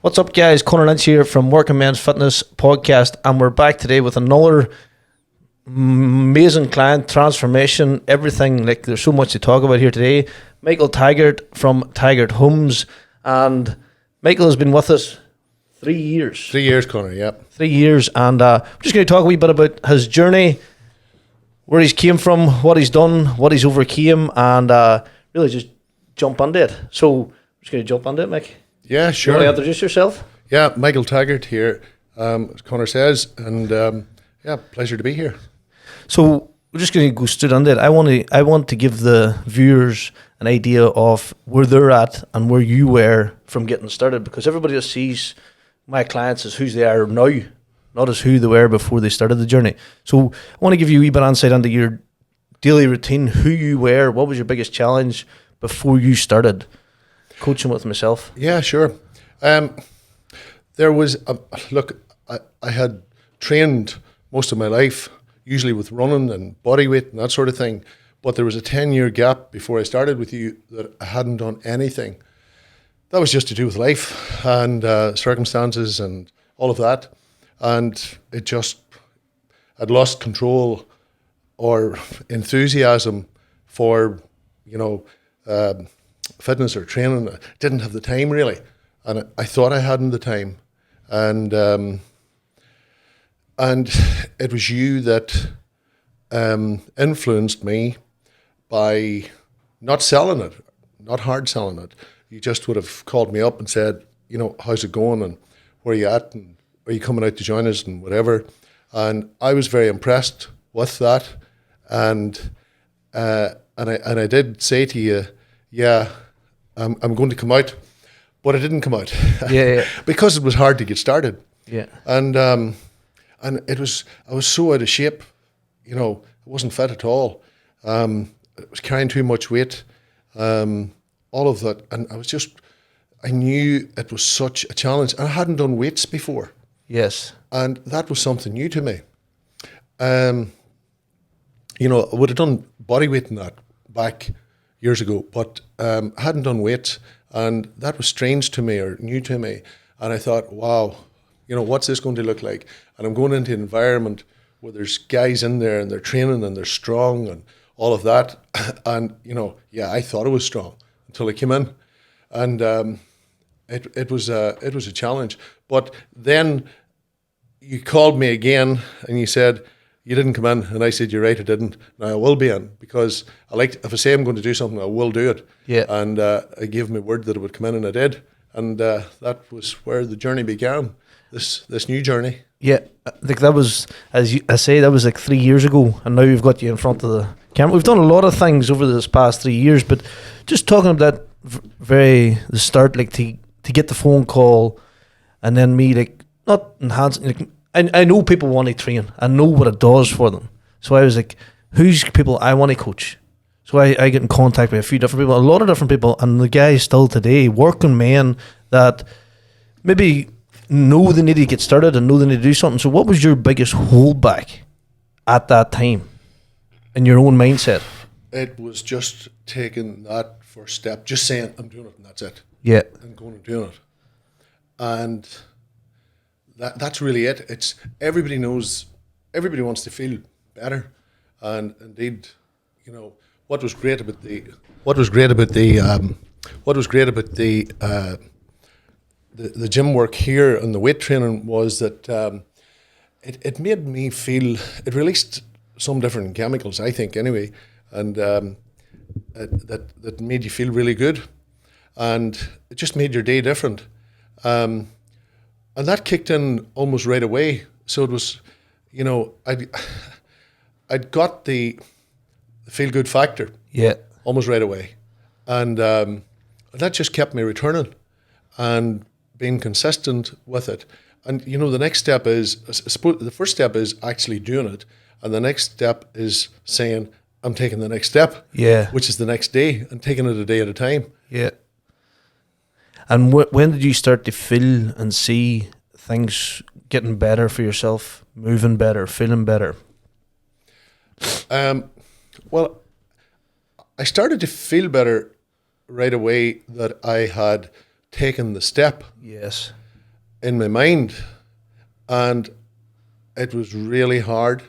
What's up, guys? Conor Lynch here from Working Men's Fitness Podcast, and we're back today with another amazing client transformation. Everything, like, there's so much to talk about here today. Michael Taggart from Taggart Homes, and Michael has been with us 3 years. 3 years, Conor. Yep. 3 years, and we're just going to talk a wee bit about his journey, where he's came from, what he's done, what he's overcame, and really just jump into it. So we're just going to jump into it, Mick. Yeah, sure. You want to introduce yourself? Yeah, Michael Taggart here, as Conor says, and yeah, pleasure to be here. So we're just going to go straight into it. I want to give the viewers an idea of where they're at and where you were from getting started, because everybody that sees my clients as who they are now, not as who they were before they started the journey. So I want to give you a wee bit of insight into your daily routine, who you were, what was your biggest challenge before you started coaching with myself. Yeah, sure. There was, look, I had trained most of my life, usually with running and body weight and that sort of thing, but there was a 10-year gap before I started with you that I hadn't done anything. That was just to do with life and circumstances and all of that. And it just, I'd lost control or enthusiasm for, fitness or training. I didn't have the time really, and I thought I hadn't the time, and it was you that influenced me by not selling it, not hard selling it. You just would have called me up and said, how's it going and where are you at and are you coming out to join us and whatever. And I was very impressed with that, and I did say to you, yeah, I'm going to come out, but I didn't come out. Yeah. Because it was hard to get started. Yeah. And I was so out of shape, I wasn't fit at all. I was carrying too much weight, all of that. And I knew it was such a challenge. And I hadn't done weights before. Yes. And that was something new to me. I would have done body weight in that back years ago, but I hadn't done weights, and that was strange to me or new to me. And I thought, wow, what's this going to look like? And I'm going into an environment where there's guys in there and they're training and they're strong and all of that. And, I thought it was strong until I came in, and it was a challenge. But then you called me again and you said, you didn't come in, and I said, you're right, I didn't. Now I will be in, because if I say I'm going to do something, I will do it. Yeah. And I gave my word that I would come in, and I did. And that was where the journey began, this new journey. Yeah, like that was, as I say, that was like 3 years ago, and now we've got you in front of the camera. We've done a lot of things over this past 3 years, but just talking about the start, like to get the phone call, and then me, like, not enhancing, like, I know people want to train. I know what it does for them. So I was like, who's people I want to coach? So I get in contact with a few different people, a lot of different people, and the guys still today, working men that maybe know they need to get started and know they need to do something. So what was your biggest holdback at that time in your own mindset? It was just taking that first step, just saying, I'm doing it, and that's it. Yeah. And going and doing it. And that's really it. It's everybody wants to feel better, and indeed, what was great about the gym work here and the weight training was that it made me feel, it released some different chemicals, I think anyway, and that made you feel really good, and it just made your day different. And that kicked in almost right away. So it was, I'd got the feel-good factor. Yeah. Almost right away. And that just kept me returning and being consistent with it. And, the next step is, I suppose the first step is actually doing it. And the next step is saying, I'm taking the next step. Yeah. Which is the next day, and taking it a day at a time. Yeah. And when did you start to feel and see things getting better for yourself, moving better, feeling better? Well, I started to feel better right away that I had taken the step. Yes. in my mind, and it was really hard.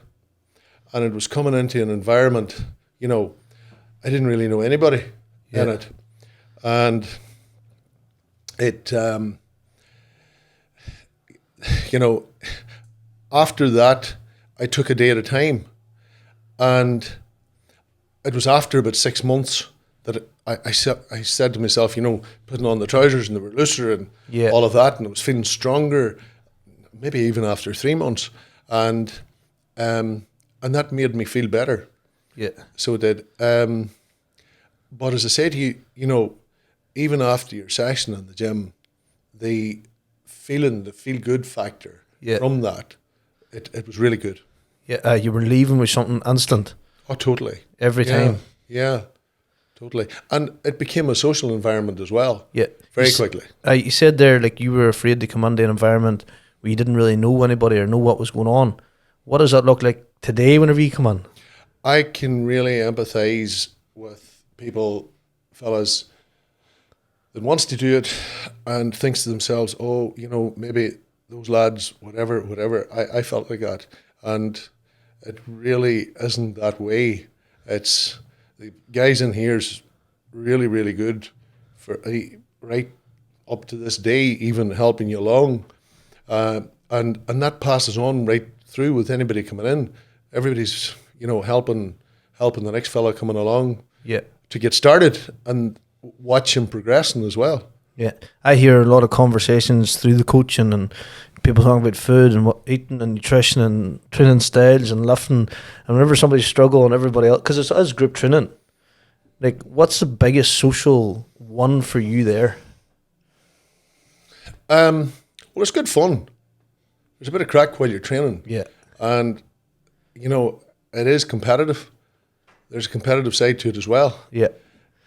And it was coming into an environment, I didn't really know anybody in it, and it, after that, I took a day at a time, and it was after about 6 months that I said to myself, putting on the trousers and they were looser and all of that, and I was feeling stronger, maybe even after 3 months, and that made me feel better. Yeah. So it did. But as I say to you, even after your session in the gym, the feel good factor from that, it was really good. Yeah, you were leaving with something instant. Oh, totally. Every time. Yeah, totally. And it became a social environment as well. Yeah. Very quickly. You said there, like, you were afraid to come into an environment where you didn't really know anybody or know what was going on. What does that look like today whenever you come in? I can really empathise with people, fellas, that wants to do it and thinks to themselves, oh, maybe those lads, whatever. I felt like that. And it really isn't that way. It's the guys in here's really, really good for right up to this day, even helping you along. And that passes on right through with anybody coming in. Everybody's, helping the next fella coming along to get started and watch him progressing as well. Yeah, I hear a lot of conversations through the coaching and people talking about food and what eating and nutrition and training styles and lifting. And whenever somebody struggles and everybody else, because it's group training, like, what's the biggest social one for you there? Well, it's good fun. There's a bit of crack while you're training. Yeah. And, it is competitive. There's a competitive side to it as well. Yeah.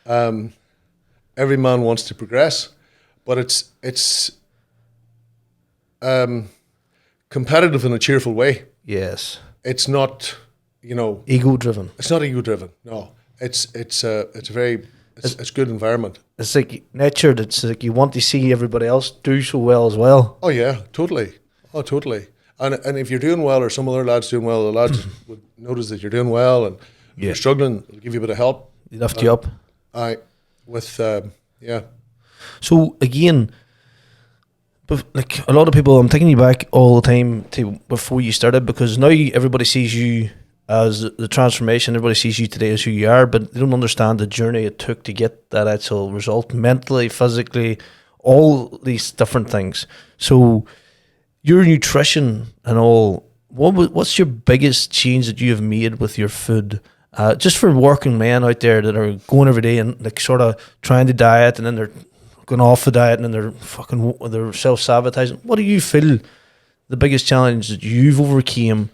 Every man wants to progress, but it's competitive in a cheerful way. Yes. It's not, ego driven. It's not ego driven. No, it's a very good environment. It's like natured. It's like you want to see everybody else do so well as well. Oh yeah, totally. Oh, totally. And if you're doing well, or some other lads doing well, the lads would notice that you're doing well, and if you're struggling, they'll give you a bit of help. They lift you up. So again, like a lot of people, I'm taking you back all the time to before you started, because now everybody sees you as the transformation. Everybody sees you today as who you are, but they don't understand the journey it took to get that actual result, mentally, physically, all these different things. So your nutrition and all, what's your biggest change that you have made with your food? Just for working men out there that are going every day and like sort of trying to diet, and then they're going off the diet, and then they're self-sabotaging. What do you feel the biggest challenge that you've overcame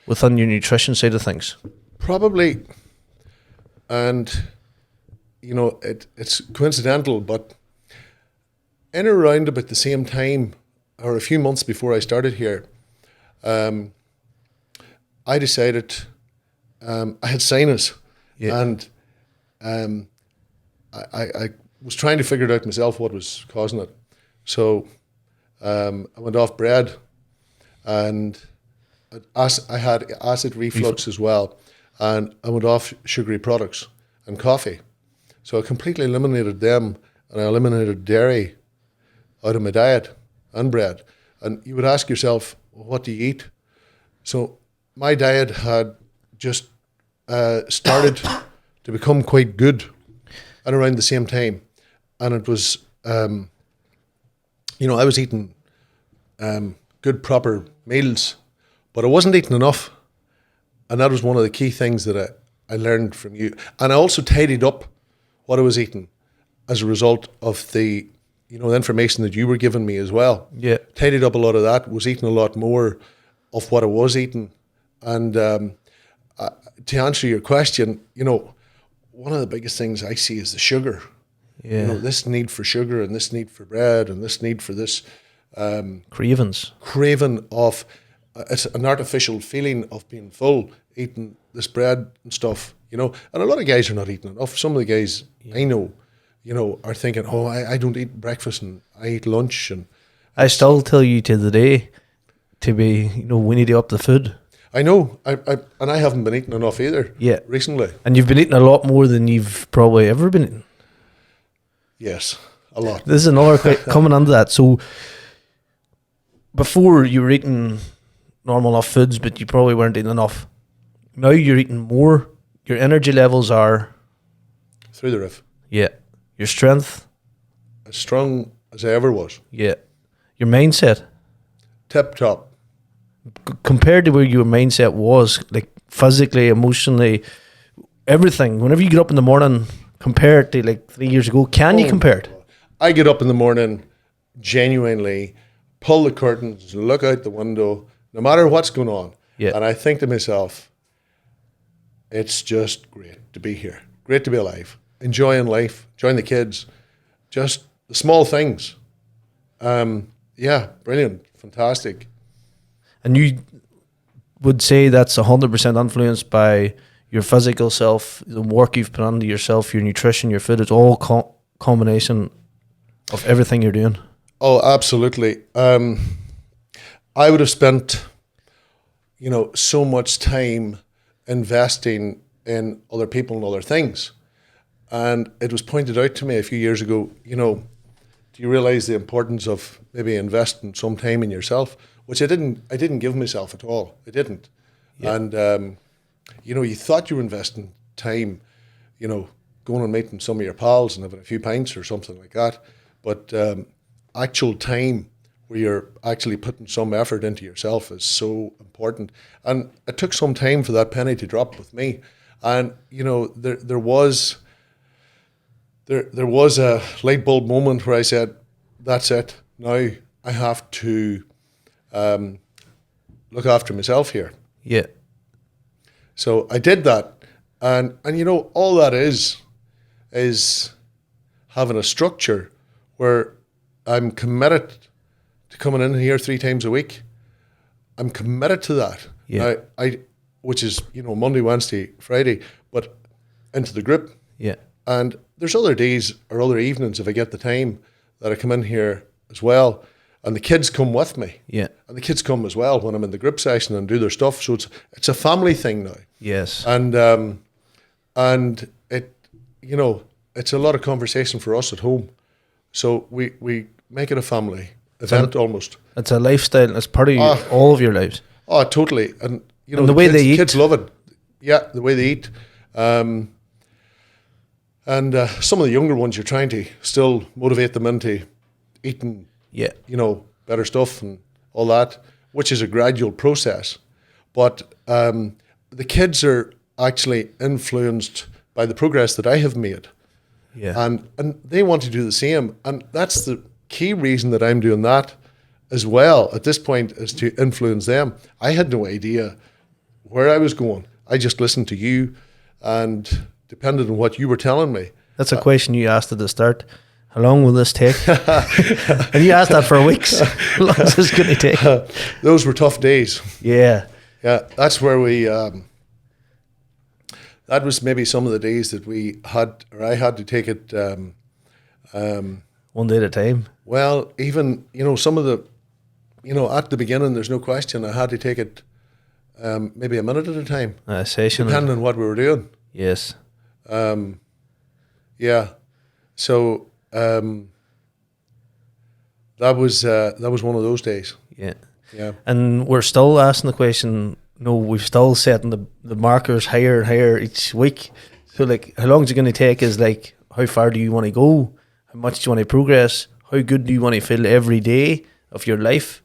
within your nutrition side of things? Probably, and it's coincidental, but in or around about the same time, or a few months before I started here, I decided I had sinus, and I was trying to figure it out myself what was causing it. So I went off bread, and I had acid reflux as well, and I went off sugary products and coffee. So I completely eliminated them, and I eliminated dairy out of my diet and bread. And you would ask yourself, well, what do you eat? So my diet had just started to become quite good at around the same time. And it was, I was eating good, proper meals, but I wasn't eating enough. And that was one of the key things that I learned from you. And I also tidied up what I was eating as a result of the information that you were giving me as well. Yeah. Tidied up a lot of that, was eating a lot more of what I was eating. And to answer your question, one of the biggest things I see is the sugar. Yeah. This need for sugar, and this need for bread, and this need for this craving of it's an artificial feeling of being full, eating this bread and stuff, and a lot of guys are not eating enough. Some of the guys I know, are thinking, oh, I don't eat breakfast and I eat lunch, and I still tell you to the day to be, we need to up the food. I know, and I haven't been eating enough either. Yeah. Recently. And you've been eating a lot more than you've probably ever been eating. Yes, a lot. This is another coming onto that. So before you were eating normal enough foods, but you probably weren't eating enough. Now you're eating more. Your energy levels are Through the roof. Yeah. Your strength. As strong as I ever was. Yeah. Your mindset. Tip top. Compared to where your mindset was, like physically, emotionally, everything. Whenever you get up in the morning, compared to like 3 years ago, can you compare it? I get up in the morning, genuinely pull the curtains, look out the window, no matter what's going on. Yeah. And I think to myself, it's just great to be here. Great to be alive. Enjoying life, enjoying the kids, just the small things. Yeah, brilliant, fantastic. And you would say that's 100% influenced by your physical self, the work you've put into yourself, your nutrition, your food. It's all combination of everything you're doing. Oh, absolutely. I would have spent, so much time investing in other people and other things. And it was pointed out to me a few years ago, do you realize the importance of maybe investing some time in yourself? Which I didn't give myself at all. I didn't. Yeah. And, you thought you were investing time, going and meeting some of your pals and having a few pints or something like that. But actual time where you're actually putting some effort into yourself is so important. And it took some time for that penny to drop with me. And, there was a light bulb moment where I said, that's it. Now I have to look after myself here. Yeah. So I did that. And all that is having a structure where I'm committed to coming in here 3 times a week. I'm committed to that. Yeah. Which is, Monday, Wednesday, Friday, but into the group. Yeah. And there's other days or other evenings if I get the time that I come in here as well. And the kids come with me. Yeah. And the kids come as well when I'm in the group session and do their stuff. So it's a family thing now. Yes. And it, it's a lot of conversation for us at home. So we make it a family event almost. It's a lifestyle. It's part of all of your lives. Oh, totally. And, and the way they eat. Kids love it. Yeah, the way they eat. And some of the younger ones, you're trying to still motivate them into eating, better stuff and all that, which is a gradual process. But the kids are actually influenced by the progress that I have made. Yeah. And they want to do the same. And that's the key reason that I'm doing that as well at this point, is to influence them. I had no idea where I was going. I just listened to you and depended on what you were telling me. That's a question you asked at the start. How long will this take? And you asked that for weeks. How long is this going to take? Those were tough days. Yeah. Yeah, that's where we... that was maybe some of the days that we had, or I had to take it... one day at a time. Well, even, some of the... at the beginning, there's no question, I had to take it maybe a minute at a time. A session. Depending on what we were doing. Yes. Yeah. So... that was one of those days. Yeah. Yeah. And we're still asking the question, we've still setting the markers higher and higher each week. So like, how long is it going to take is like, how far do you want to go? How much do you want to progress? How good do you want to feel every day of your life?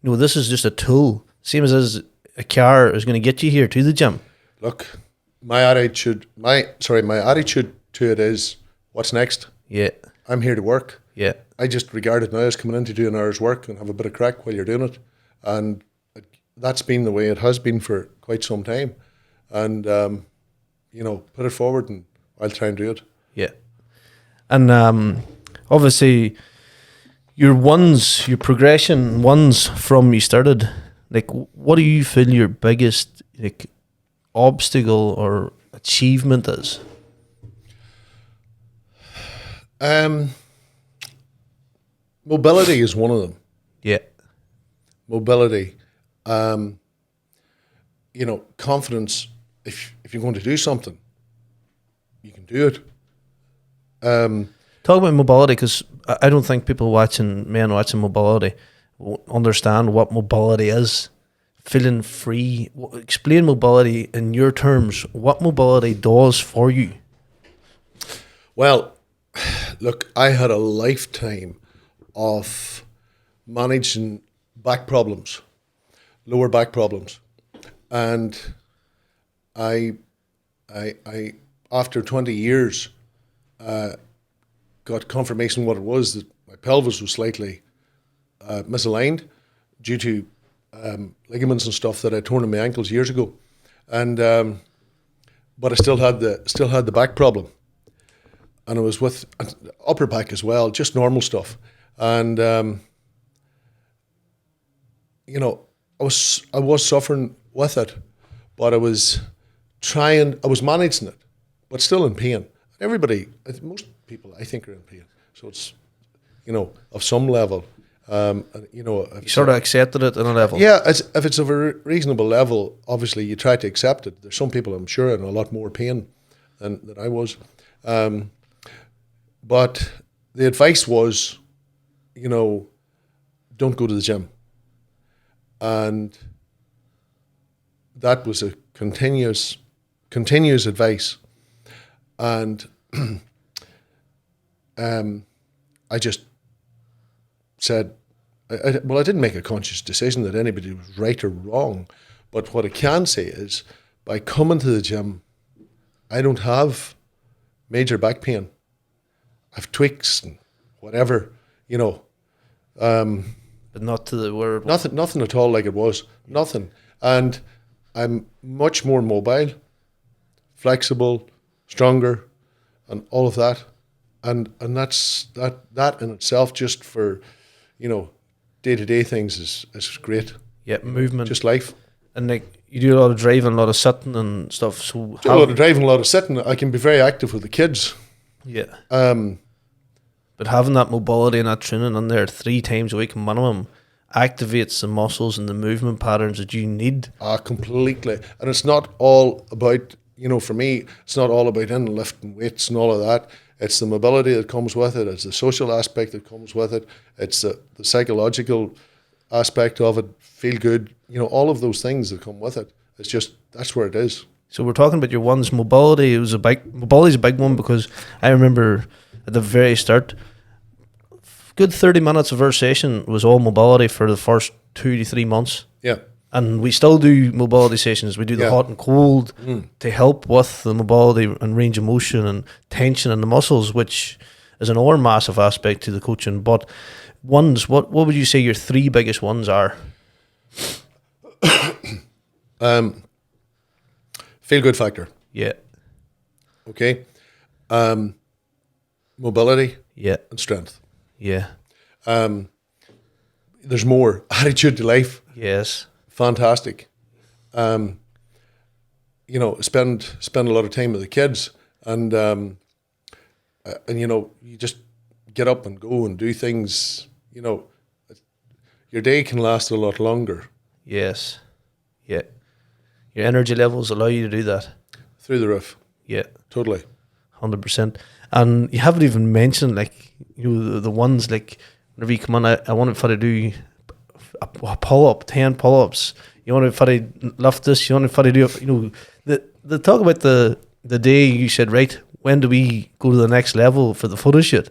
This is just a tool. Same as a car is going to get you here to the gym. Look, my attitude to it is, what's next? Yeah. I'm here to work. Yeah. I just regard it now as coming in to do an hour's work and have a bit of crack while you're doing it. And that's been the way it has been for quite some time. And, put it forward and I'll try and do it. Yeah. And obviously, your progression from you started, like, what do you feel your biggest obstacle or achievement is? Mobility is one of them. Yeah. mobility, confidence. If you're going to do something, you can do it. Talk about mobility, because I don't think men watching mobility understand what mobility is. Feeling free. Explain mobility in your terms. What mobility does for you. Well, look, I had a lifetime of managing back problems, lower back problems, and I after 20 years got confirmation what it was, that my pelvis was slightly misaligned due to ligaments and stuff that I torn in my ankles years ago, and but I still had the back problem, and I was with upper back as well, just normal stuff, and I was suffering with it, but I was managing it, but still in pain. Most people, I think, are in pain. So it's, of some level. You sort of accepted it on a level. Yeah, if it's of a reasonable level, obviously you try to accept it. There's some people, I'm sure, in a lot more pain than I was. But the advice was, don't go to the gym. And that was a continuous advice. And I just said, I didn't make a conscious decision that anybody was right or wrong. But what I can say is, by coming to the gym, I don't have major back pain. I've tweaks and whatever, But not to the word. Nothing at all like it was. Nothing. And I'm much more mobile, flexible, stronger, and all of that. And that's that in itself, just for, day-to-day things, is great. Yeah, movement. Just life. And like, you do a lot of driving, a lot of sitting and stuff. So Do a lot of driving, a lot of sitting. I can be very active with the kids. Yeah. But having that mobility and that training in there 3 times a week minimum activates the muscles and the movement patterns that you need. Completely. And it's not all about, for me, it's not all about lifting weights and all of that. It's the mobility that comes with it. It's the social aspect that comes with it. It's the psychological aspect of it. Feel good. All of those things that come with it. It's just, that's where it is. So we're talking about your ones. Mobility is a big one, because I remember at the very start, good 30 minutes of our session was all mobility for the first 2 to 3 months. Yeah. And we still do mobility sessions. We do the hot and cold to help with the mobility and range of motion and tension in the muscles, which is another massive aspect to the coaching. But ones, what would you say your 3 biggest ones are? Feel good factor. Yeah. Okay. Mobility. Yeah. And strength. Yeah. There's more. Attitude to life. Yes. Fantastic. Spend a lot of time with the kids, and you just get up and go and do things. Your day can last a lot longer. Yes. Yeah. Your energy levels allow you to do that. Through the roof. Yeah. Totally. 100%. And you haven't even mentioned, like, the ones, like, whenever you come on, I want to do a pull-up, 10 pull-ups. You want to lift this, you want to do, the talk about the day you said, right, when do we go to the next level for the photo shoot?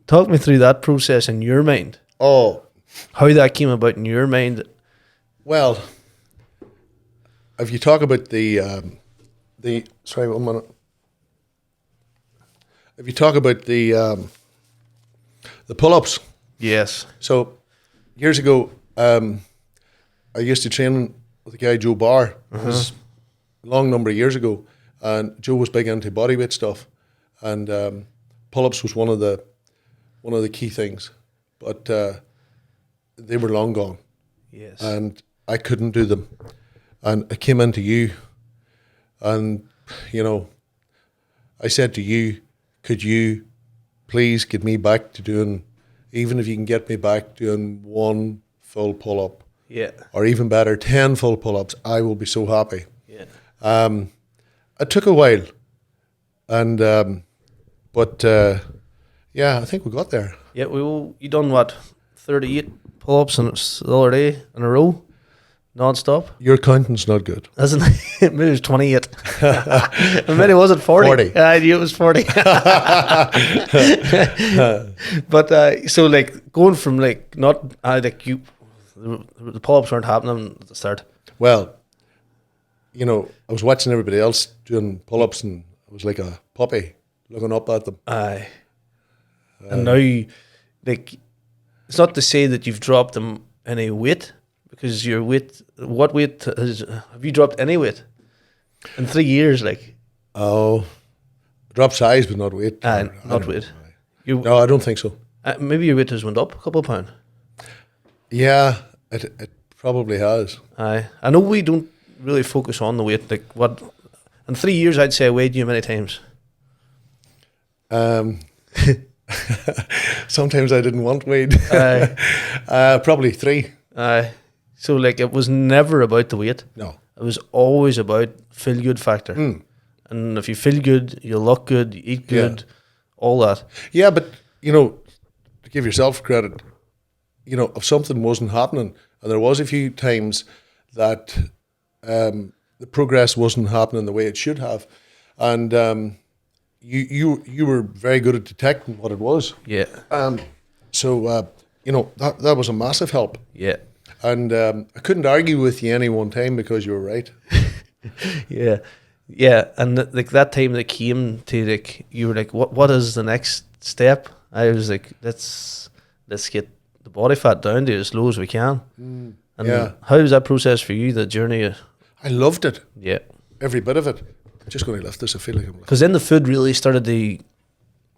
Talk me through that process in your mind. Oh. How that came about in your mind. Well, if you talk about sorry, 1 minute. If you talk about the pull-ups. Yes. So, years ago, I used to train with a guy, Joe Barr. It was a long number of years ago, and Joe was big into bodyweight stuff, and pull-ups was one of the key things, but they were long gone. Yes. And I couldn't do them, and I came into you, and I said to you, could you please get me back to doing even if you can get me back doing one full pull-up, Yeah. or even better, 10 full pull-ups, I will be so happy. Yeah. It took a while, and but yeah, I think we got there. Yeah. You done what? 38 pull-ups the other day in a row, non-stop. Your counting's not good. Isn't it? Maybe it was 28. And maybe was it 40? 40. I knew it was 40. But so like going from like not like you, the pull-ups weren't happening at the start. Well, you know, I was watching everybody else doing pull-ups, and I was like a puppy looking up at them. Aye. And now, like, it's not to say that you've dropped them any weight, because your weight, what weight have you dropped any weight in 3 years? Like, Oh, drop size, but not weight. not don't weight. know. You No, I don't think so. maybe your weight has went up a couple of pounds. Yeah, it probably has. Aye, I know we don't really focus on the weight. Like, what in 3 years, I'd say I weighed you many times. Sometimes I didn't want weight. Aye, Probably 3. aye. So like, it was never about the weight. No. It was always about feel good factor. And if you feel good, you look good, you eat good, all that. Yeah, but, you know, to give yourself credit, you know, if something wasn't happening, and there was a few times that the progress wasn't happening the way it should have, and you were very good at detecting what it was. Yeah, So, you know, that was a massive help. yeah, And I couldn't argue with you any one time because you were right. yeah, yeah. And like that time that came to like, you were like, what is the next step? I was like, let's get the body fat down to as low as we can. And yeah. how was that process for you? The journey? I loved it, Yeah, every bit of it. I'm just going to lift this. I feel like I'm lifting. because then the food really started we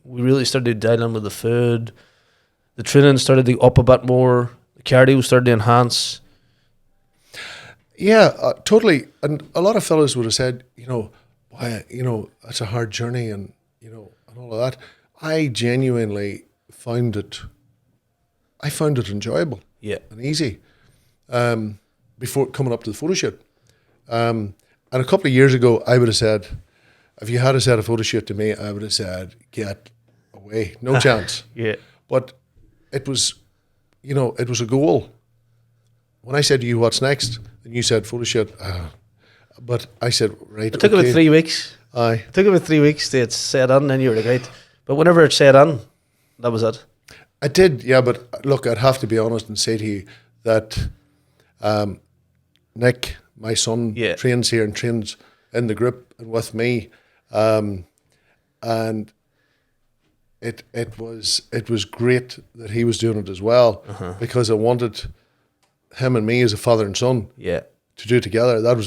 really started to dial in with the food. The training started to up a bit more. The cardio started to enhance. Yeah, totally. And a lot of fellas would have said, you know, why, you know, that's a hard journey, and, you know, and all of that. I genuinely found it enjoyable Yeah, and easy before coming up to the photo shoot. And a couple of years ago, I would have said, if you had said a photo shoot to me, I would have said, get away. No chance. yeah, But it was, you know, it was a goal. When I said to you, what's next? And you said photo shoot. But I said, right, it took about 3 weeks. Aye. It took about 3 weeks to get set on, and you were like, right. But whenever it's set on, that was it. I did, yeah, but look, I'd have to be honest and say to you that Nick, my son, Yeah. trains here and trains in the group and with me, and it was great that he was doing it as well, because I wanted him and me as a father and son Yeah, to do it together. That was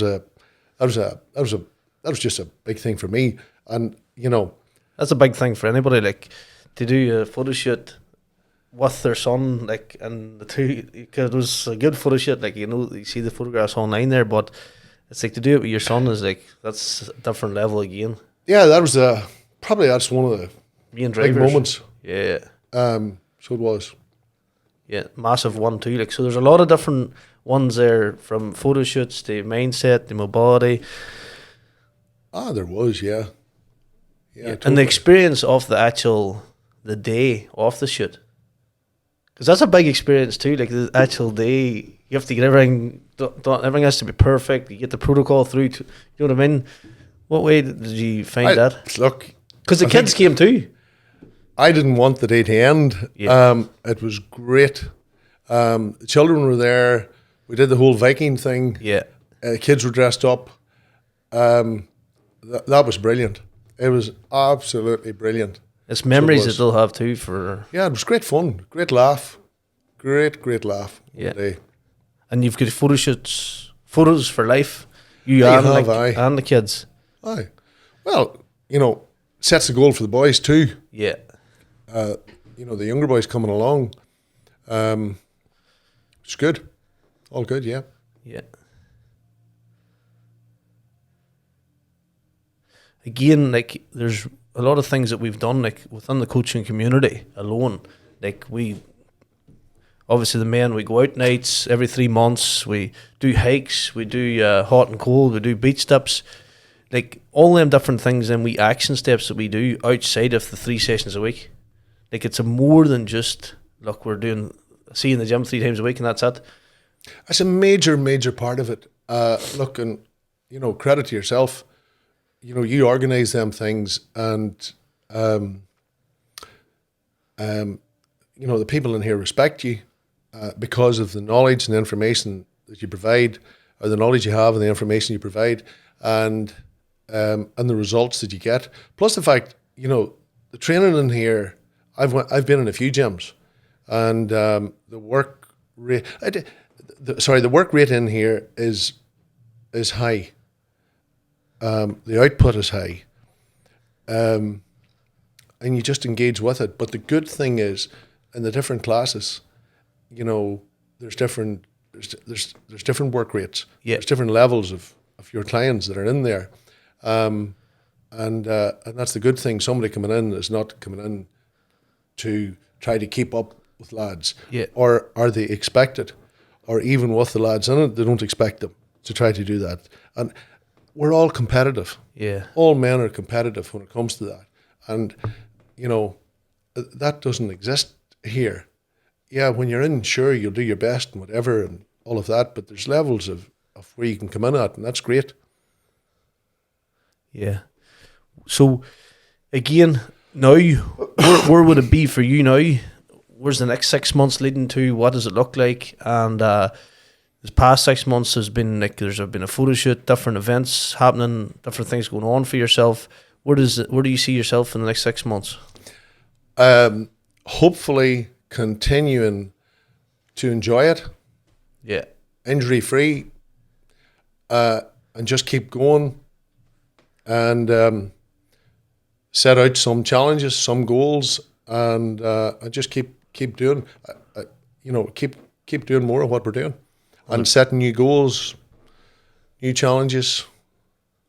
just a big thing for me, and you know. that's a big thing for anybody. Like, to do a photo shoot with their son, like, and the two, because it was a good photo shoot. Like, you know, you see the photographs online there, but it's like to do it with your son is like, that's a different level again. Yeah, that was probably that's one of the Main big drivers. moments. Yeah, So it was. yeah, massive one too. Like, so there's a lot of different ones there, from photo shoots to mindset to mobility. There was, yeah. Yeah, And the totally. experience of the day of the shoot. Because that's a big experience too, like the actual day. You have to get everything done, everything has to be perfect. You get the protocol through, you know what I mean? What way did you find that? Look, Because the I kids came too. I didn't want the day to end. Yeah. It was great. The children were there. We did the whole Viking thing. Yeah. Kids were dressed up. That was brilliant. It was absolutely brilliant. It's memories was. that they'll have too for... Yeah, it was great fun. Great laugh. Great laugh. Yeah. All day. And you've got photos for life. You Yeah, and, you have, like, aye. and the kids. Aye. Well, you know, sets the goal for the boys too. Yeah. You know, the younger boys coming along. It's good. All good, yeah. Yeah. Again, there's a lot of things that we've done, within the coaching community alone. We obviously the men, we go out nights every 3 months. We do hikes. We do hot and cold. We do beach steps. Like all them different things and we action steps that we do outside of the 3 sessions a week. Like it's a more than just, look, we're doing, see you in the gym 3 times a week and that's it. That's a major, major part of it. Look, and, you know, credit to yourself. You know, you organise them things and, you know, the people in here respect you because of the knowledge and information that you provide, or the knowledge you have and the information you provide, and the results that you get. Plus the fact, you know, the training in here, I've been in a few gyms, and the work rate, the work rate in here is high. The output is high, and you just engage with it. But the good thing is, in the different classes, you know, there's different work rates. Yeah. There's different levels of your clients that are in there, and that's the good thing. Somebody coming in is not coming in to try to keep up with lads, Yeah. or are they expected, or even with the lads in it, they don't expect them to try to do that. And we're all competitive. Yeah. All men are competitive when it comes to that, and you know that doesn't exist here. Yeah, when you're in, sure, you'll do your best and whatever and all of that, but there's levels of where you can come in at, and that's great. Yeah. So, again, now, where would it be for you now? Where's the next 6 months leading to? What does it look like? And this past 6 months has been like there's been a photo shoot, different events happening, different things going on for yourself. Where do you see yourself in the next 6 months? Hopefully continuing to enjoy it. Yeah. Injury free, and just keep going, and set out some challenges, some goals, and just keep doing, keep doing more of what we're doing, and setting new goals, new challenges,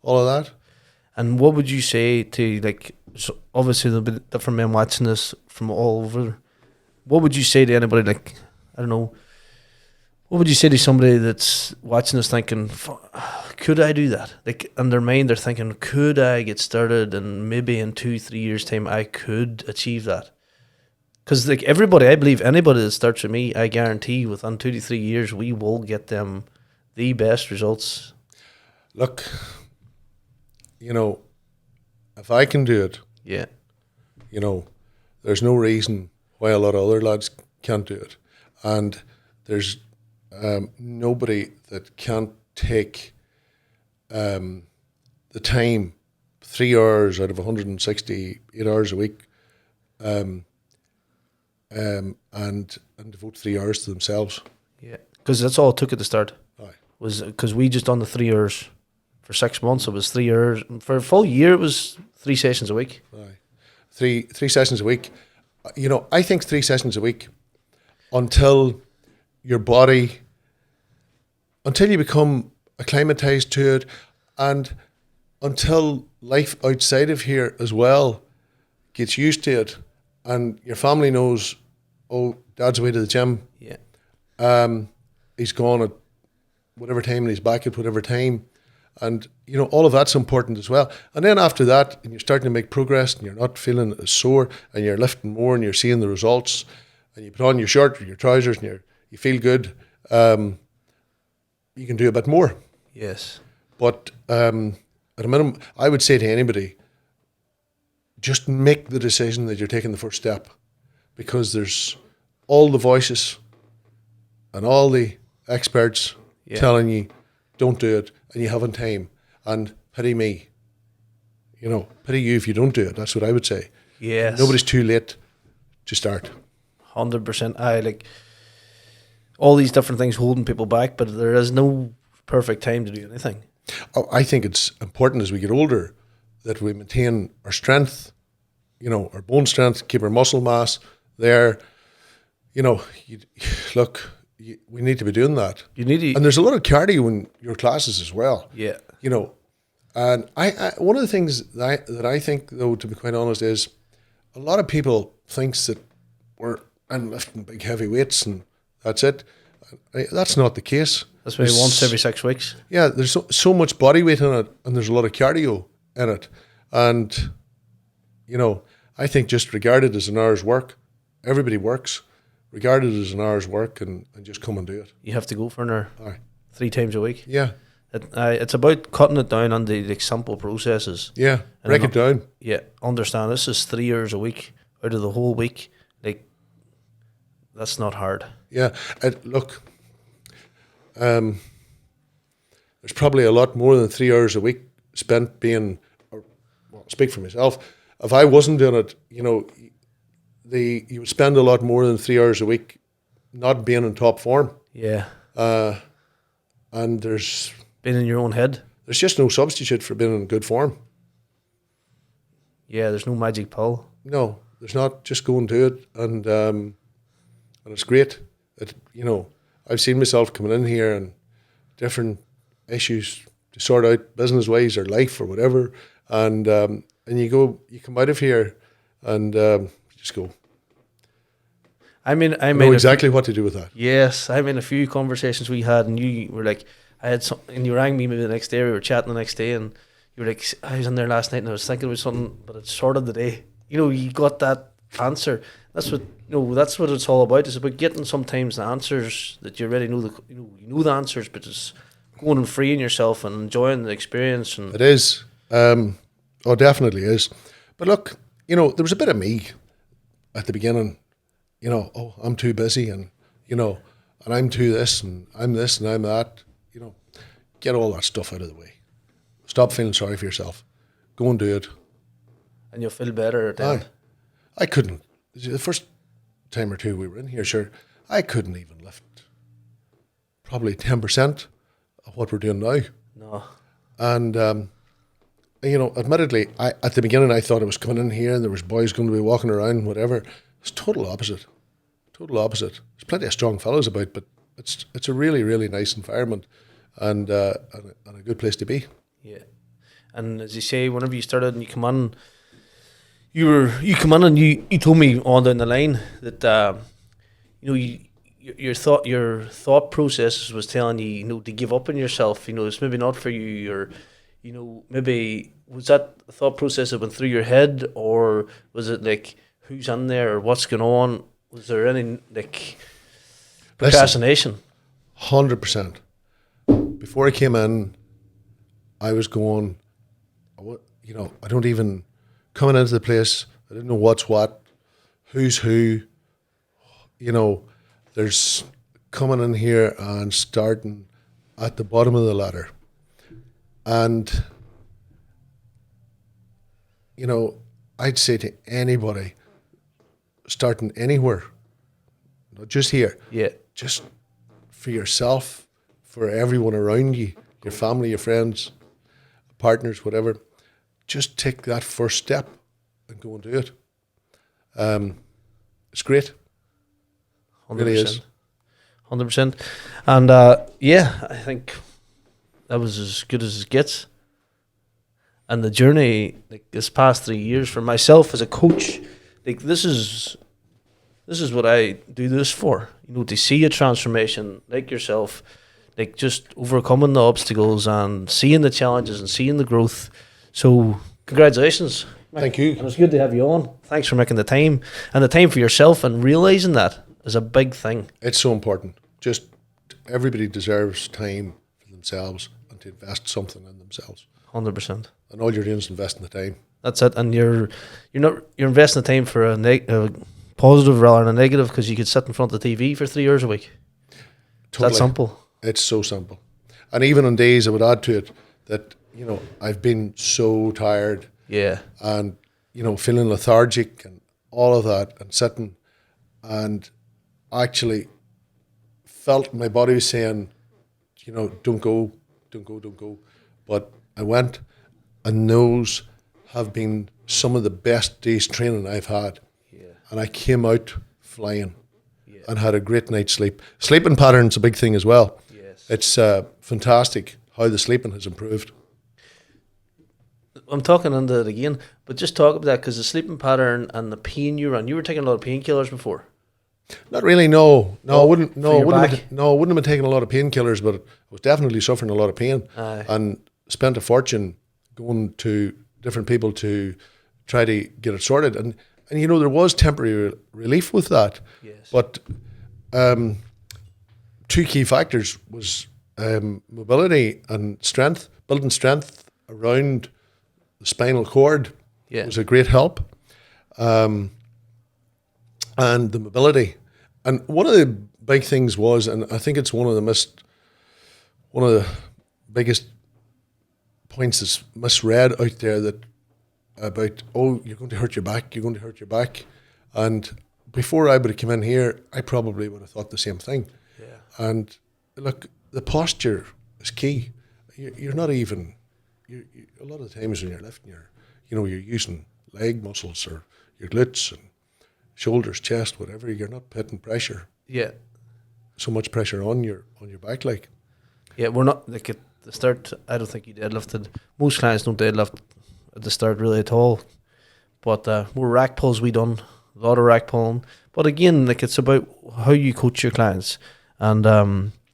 all of that. And what would you say to, like, so obviously there'll be different men watching this from all over. What would you say to anybody, like, I don't know, what would you say to somebody that's watching this thinking, could I do that? Like, in their mind, they're thinking, could I get started and maybe in 2-3 years' time I could achieve that? Because, like, everybody, I believe anybody that starts with me, I guarantee within 2 to 3 years, we will get them the best results. Look, you know, if I can do it, Yeah. you know, there's no reason why a lot of other lads can't do it. And there's nobody that can't take the time, 3 hours out of 168 hours a week, and devote 3 hours to themselves. Yeah. Because that's all it took at the start. Aye. Was because we just done the 3 hours. For 6 months, it was 3 hours. For a full year, it was 3 sessions a week. Aye. Three sessions a week. You know, I think 3 sessions a week until your body, until you become acclimatized to it, and until life outside of here as well gets used to it, and your family knows, oh, Dad's away to the gym. Yeah. He's gone at whatever time and he's back at whatever time. And, you know, all of that's important as well. And then after that, and you're starting to make progress and you're not feeling as sore and you're lifting more and you're seeing the results and you put on your shirt or your trousers and you feel good, you can do a bit more. Yes. But at a minimum, I would say to anybody, just make the decision that you're taking the first step, because there's all the voices and all the experts telling you, don't do it, and you haven't time, and pity me. You know, pity you if you don't do it. That's what I would say. Yes. Nobody's too late to start. 100%. I like all these different things holding people back, but there is no perfect time to do anything. Oh, I think it's important as we get older that we maintain our strength, you know, our bone strength, keep our muscle mass there. You know, we need to be doing that. You need to, and there's a lot of cardio in your classes as well. Yeah. You know, and I one of the things that I think, though, to be quite honest, is a lot of people thinks that we're lifting big heavy weights and That's it. That's not the case. That's maybe once every 6 weeks. Yeah, there's so much body weight in it, and there's a lot of cardio in it. And, I think just regard it as an hour's work. Everybody works. Regard it as an hour's work and just come and do it. You have to go for an hour. Aye. 3 times a week. Yeah. It's about cutting it down on the simple processes. Yeah, break it down. Yeah, understand this is 3 hours a week out of the whole week. Like, that's not hard. Yeah, look, there's probably a lot more than 3 hours a week spent being, I'll speak for myself. If I wasn't doing it, you would spend a lot more than 3 hours a week not being in top form. Yeah. And there's Being in your own head. There's just no substitute for being in good form. Yeah, there's no magic pill. No, there's not. Just go and do it, and it's great. I've seen myself coming in here and different issues to sort out business wise or life or whatever, and you come out of here and just go. I know exactly what to do with that. Yes, I mean a few conversations we had, and you were like, and you rang me maybe the next day. We were chatting the next day, and you were like, I was in there last night and I was thinking about something, but it's sort of the day. You got that answer. That's what that's what it's all about. It's about getting sometimes the answers that you already know. You know the answers, but it's going and freeing yourself and enjoying the experience. And it is. Definitely is. But look, there was a bit of me at the beginning. I'm too busy, and and I'm too this, and I'm this, and I'm that. Get all that stuff out of the way. Stop feeling sorry for yourself. Go and do it. And you'll feel better at that. I couldn't. The first time or two we were in here, sure, I couldn't even lift probably 10% of what we're doing now. No. And, admittedly, at the beginning I thought I was coming in here and there was boys going to be walking around, whatever. It's total opposite. Total opposite. There's plenty of strong fellows about, but it's a really, really nice environment and a good place to be. Yeah. And as you say, whenever you started and you come on, you come on and you told me on down the line that your thought process was telling you to give up on yourself. It's maybe not for you, or maybe was that a thought process that went through your head, or was it like who's in there or what's going on? Was there any procrastination? 100%. Before I came in, I was going, I don't even, coming into the place, I didn't know what's what, who's who, there's coming in here and starting at the bottom of the ladder. And, I'd say to anybody starting anywhere, not just here, just for yourself, for everyone around you, your family, your friends, partners, whatever, just take that first step and go and do it. It's great. 100%. Really is. 100%. And I think that was as good as it gets. And the journey, this past 3 years for myself as a coach, this is what I do this for. To see a transformation like yourself, just overcoming the obstacles and seeing the challenges and seeing the growth. So congratulations. Thank you. And it's good to have you on. Thanks for making the time, and the time for yourself, and realising that is a big thing. It's so important. Just everybody deserves time for themselves and to invest something in themselves. 100%. And all you're doing is investing the time. That's it. And you're investing the time for a positive rather than a negative, because you could sit in front of the TV for 3 hours a week. Totally. It's that simple. It's so simple. And even on days, I would add to it that, I've been so tired. Yeah. And, feeling lethargic and all of that, and sitting and actually felt my body saying, don't go. But I went, and those have been some of the best days training I've had. Yeah. And I came out flying and had a great night's sleep. Sleeping pattern's a big thing as well. Yes. It's fantastic how the sleeping has improved. I'm talking into it again, but just talk about that, because the sleeping pattern and the pain you were taking a lot of painkillers before. Not really. No, No, I wouldn't. for No, I your wouldn't. back? No, I wouldn't have been taking a lot of painkillers, but I was definitely suffering a lot of pain, Aye. and spent a fortune going to different people to try to get it sorted. And you know, there was temporary relief with that, Yes. but two key factors was mobility and strength. Building strength around the spinal cord Yeah. was a great help, and the mobility. And one of the big things was, and I think it's one of the biggest points that's misread out there, that about, oh, you're going to hurt your back, and before I would have come in here, I probably would have thought the same thing. Yeah. And look, the posture is key. You're not even, a lot of the times when you're lifting, you're using leg muscles or your glutes and shoulders, chest, whatever. You're not putting pressure, Yeah. so much pressure on your back, like. Yeah, we're not like at the start. I don't think you deadlifted. Most clients don't deadlift at the start really at all. But more rack pulls we done, a lot of rack pulling. But again, like it's about how you coach your clients and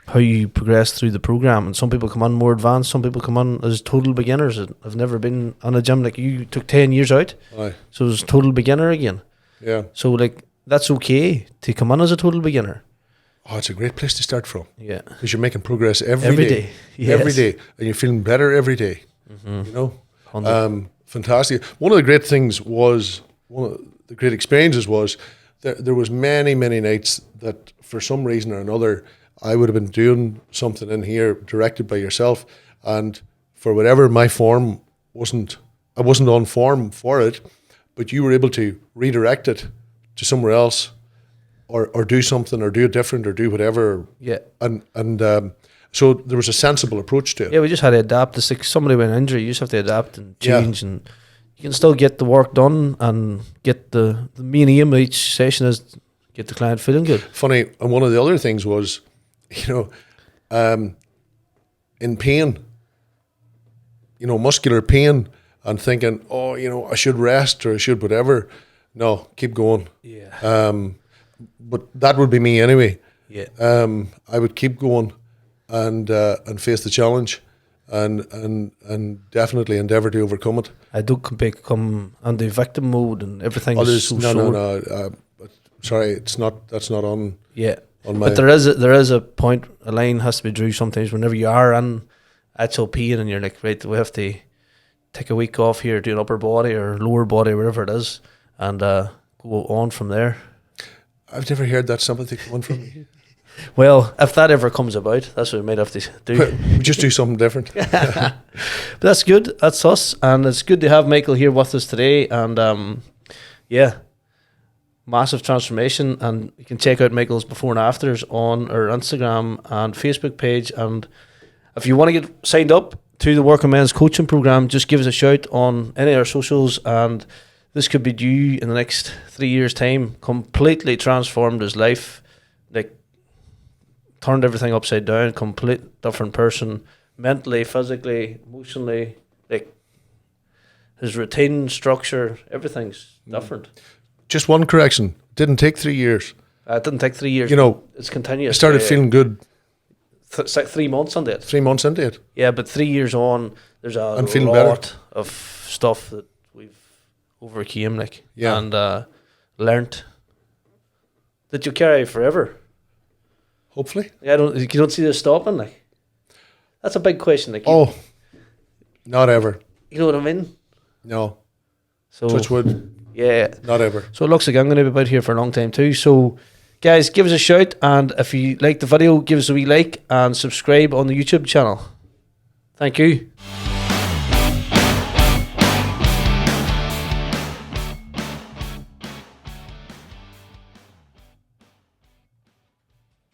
how you progress through the program. And some people come on more advanced, some people come on as total beginners and have never been on a gym. Like you took 10 years out, Aye. so it was total beginner again. Yeah. So like that's okay to come on as a total beginner. Oh, it's a great place to start from, Yeah, because you're making progress every every day. day. Yes. Every day, and you're feeling better every day. Mm-hmm. You know, 100. fantastic. One of the great things was, one of the great experiences was, there was many nights that for some reason or another I would have been doing something in here directed by yourself, and for whatever my form I wasn't on form for it, but you were able to redirect it to somewhere else, or do something, or do it different, or do whatever. Yeah. And so there was a sensible approach to it. Yeah, we just had to adapt. It's like somebody with an injury, you just have to adapt and Yeah. change, and you can still get the work done and get the main aim of each session is get the client feeling good. Funny, and one of the other things was, in pain, muscular pain, and thinking, oh, I should rest or I should whatever. No, keep going. Yeah. But that would be me anyway. Yeah. I would keep going and face the challenge, and definitely endeavour to overcome it. I don't become on the victim mode and everything. No. Sorry, it's not. That's not on. Yeah. On my. But there is a point. A line has to be drew sometimes. Whenever you are in actual pain and you're like, right, we have to take a week off here, do an upper body or lower body, wherever it is, and go on from there. I've never heard that sympathy coming from you. Well, if that ever comes about, that's what we might have to do. We just do something different. But that's good. That's us, and it's good to have Michael here with us today. And yeah, massive transformation. And you can check out Michael's before and afters on our Instagram and Facebook page. And if you want to get signed up to the Working Men's Coaching Program, just give us a shout on any of our socials, and this could be due in the next 3 years' time. Completely transformed his life, like turned everything upside down. Complete different person, mentally, physically, emotionally. Like his routine, structure, everything's different. Just one correction: didn't take 3 years. It didn't take 3 years. It's continuous. I started feeling good. It's like 3 months on it. 3 months into it. Yeah, but 3 years on, there's a I'm feeling lot better. of stuff that we've overcame, like, Yeah. and learnt that you carry forever. Hopefully. Yeah, you don't see this stopping, like. That's a big question, like. Oh, not ever. You know what I mean? No. So Touch wood. yeah. Not ever. So it looks like I'm going to be about here for a long time too. So, guys, give us a shout, and if you like the video, give us a wee like and subscribe on the YouTube channel. Thank you.